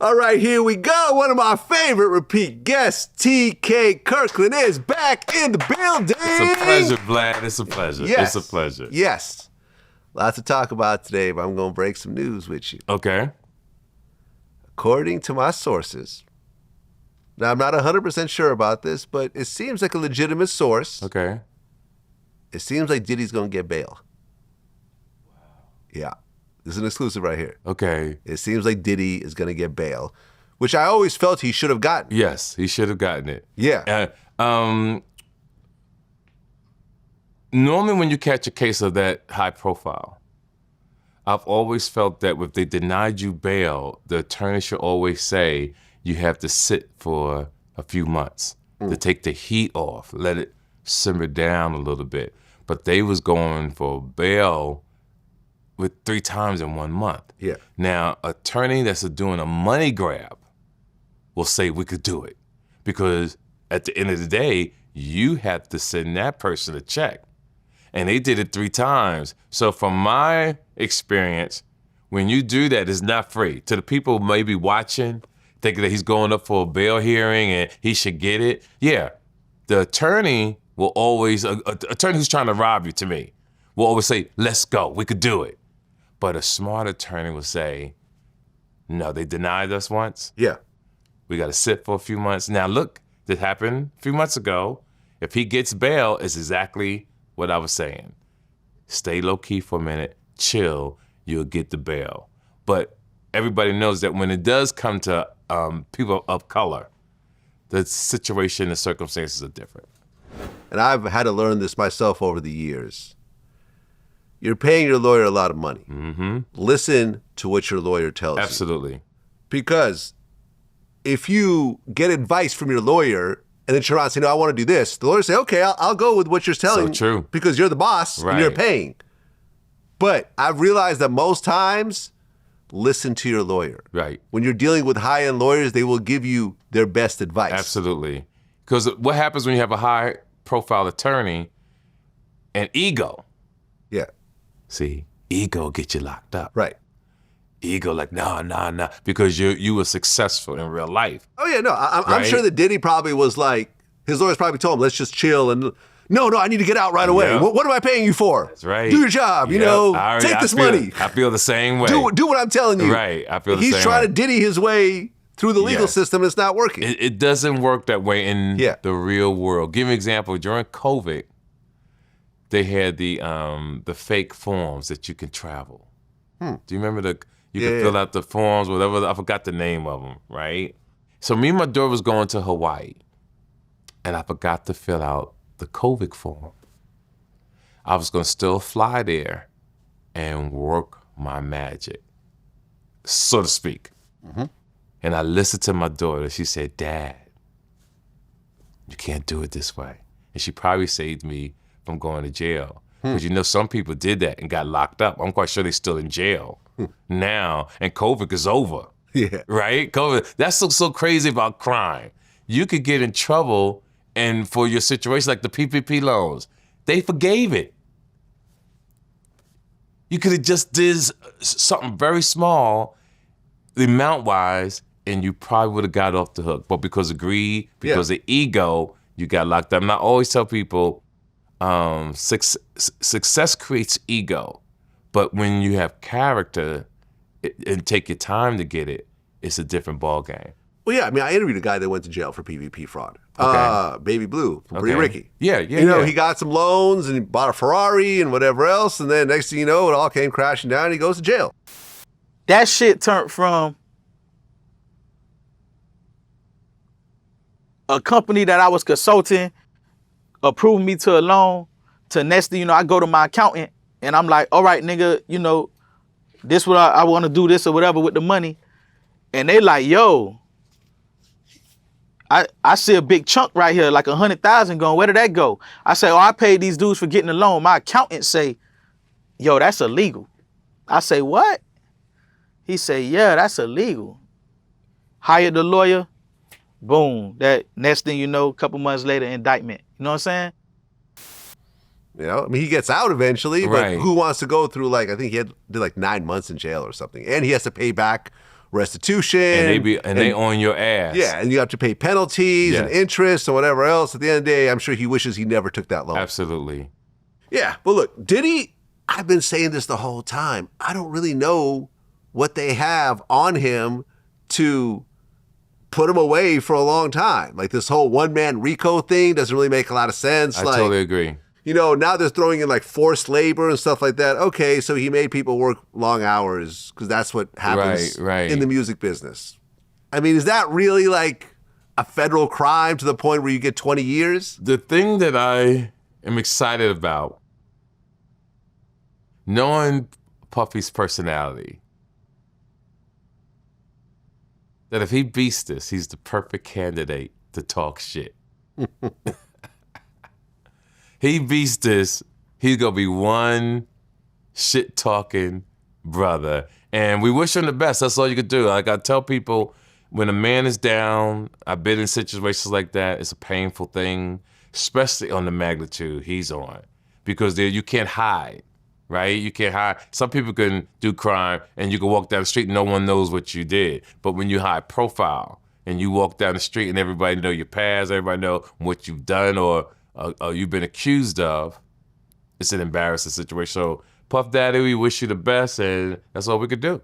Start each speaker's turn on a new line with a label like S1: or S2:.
S1: All right, here we go. One of my favorite repeat guests, TK Kirkland, is back in the building.
S2: It's a pleasure, Vlad. It's a pleasure.
S1: Yes.
S2: It's a pleasure.
S1: Yes. Lots to talk about today, but I'm going to break some news with you.
S2: Okay.
S1: According to my sources, now I'm not 100% sure about this, but it seems like a legitimate source.
S2: Okay.
S1: It seems like Diddy's going to get bail. Wow. Yeah. This is an exclusive right here.
S2: Okay.
S1: It seems like Diddy is going to get bail, which I always felt he should have gotten.
S2: Yes, he should have gotten it.
S1: Yeah.
S2: Normally when you catch a case of that high profile, I've always felt that if they denied you bail, the attorney should always say you have to sit for a few months to take the heat off, let it simmer down a little bit. But they was going for bail with 3 times in 1 month.
S1: Yeah.
S2: Now, attorney that's doing a money grab will say we could do it because at the end of the day, you have to send that person a check. And they did it 3 times. So from my experience, when you do that, it's not free. To the people maybe watching, thinking that he's going up for a bail hearing and he should get it. Yeah, the attorney will always, attorney who's trying to rob you to me, will always say, let's go, we could do it. But a smart attorney will say, no, they denied us once.
S1: Yeah.
S2: We got to sit for a few months. Now, look, this happened a few months ago. If he gets bail, it's exactly what I was saying. Stay low key for a minute, chill, you'll get the bail. But everybody knows that when it does come to people of color, the situation and circumstances are different.
S1: And I've had to learn this myself over the years. You're paying your lawyer a lot of money.
S2: Mm-hmm.
S1: Listen to what your lawyer tells you.
S2: Absolutely.
S1: Because if you get advice from your lawyer and then turn around and say, no, I want to do this, the lawyer say, okay, I'll go with what you're telling me.
S2: So true.
S1: Because you're the boss and you're paying. But I've realized that most times, listen to your lawyer.
S2: Right.
S1: When you're dealing with high-end lawyers, they will give you their best advice.
S2: Absolutely. Because what happens when you have a high-profile attorney and ego?
S1: Yeah.
S2: See, ego gets you locked up.
S1: Right.
S2: Ego like, nah, because you were successful in real life.
S1: Oh, yeah, no, I'm sure that Diddy probably was like, his lawyers probably told him, let's just chill and, no, I need to get out right away.
S2: Yep.
S1: What am I paying you for?
S2: That's right.
S1: Do your job,
S2: Yep.
S1: Take this money.
S2: I feel the same way.
S1: Do what I'm telling you.
S2: Right, I feel the same way.
S1: He's trying to Diddy his way through the legal system. It's not working.
S2: It doesn't work that way in the real world. Give me an example. During COVID, they had the fake forms that you can travel. Do you remember you could fill out the forms, whatever, I forgot the name of them, right? So me and my daughter was going to Hawaii, and I forgot to fill out the COVID form. I was gonna still fly there and work my magic, so to speak. Mm-hmm. And I listened to my daughter. She said, Dad, you can't do it this way. And she probably saved me from going to jail. Because some people did that and got locked up. I'm quite sure they're still in jail now, and COVID is over.
S1: Yeah.
S2: Right? COVID, that's so crazy about crime. You could get in trouble, and for your situation, like the PPP loans, they forgave it. You could have just did something very small, the amount-wise, and you probably would have got off the hook. But because of greed, because of ego, you got locked up. And I always tell people, success creates ego, but when you have character and take your time to get it, it's a different ball game.
S1: Well, yeah, I mean, I interviewed a guy that went to jail for PVP fraud.
S2: Okay.
S1: Baby Blue from Pretty Ricky.
S2: Yeah.
S1: He got some loans and he bought a Ferrari and whatever else, and then next thing you know, it all came crashing down and he goes to jail.
S3: That shit turned from a company that I was consulting, approving me to a loan, to next thing you know, I go to my accountant and I'm like, all right, nigga, this what I want to do this or whatever with the money. And they like, yo, I see a big chunk right here, like 100,000 going, where did that go? I say, I paid these dudes for getting the loan. My accountant say, yo, that's illegal. I say, what? He say, yeah, that's illegal. Hired the lawyer, boom. That next thing you know, a couple months later, indictment. You know what I'm saying?
S1: I mean, he gets out eventually, but
S2: Right.
S1: who wants to go through, I think he did 9 months in jail or something. And he has to pay back restitution.
S2: And they on your ass.
S1: Yeah, and you have to pay penalties and interest and whatever else. At the end of the day, I'm sure he wishes he never took that loan.
S2: Absolutely.
S1: Yeah, but look, Diddy, I've been saying this the whole time. I don't really know what they have on him to put him away for a long time. Like this whole one-man Rico thing doesn't really make a lot of sense.
S2: I totally agree.
S1: You know, now they're throwing in like forced labor and stuff like that. Okay, so he made people work long hours because that's what happens in the music business. I mean, is that really like a federal crime to the point where you get 20 years?
S2: The thing that I am excited about, knowing Puffy's personality, that if he beats this, he's the perfect candidate to talk shit. He beats this, he's gonna be one shit-talking brother. And we wish him the best, that's all you could do. Like I tell people, when a man is down, I've been in situations like that, it's a painful thing, especially on the magnitude he's on. Because there you can't hide. Right? You can't hide. Some people can do crime and you can walk down the street and no one knows what you did. But when you high profile and you walk down the street and everybody know your past, everybody know what you've done or you've been accused of, it's an embarrassing situation. So Puff Daddy, we wish you the best and that's all we could do.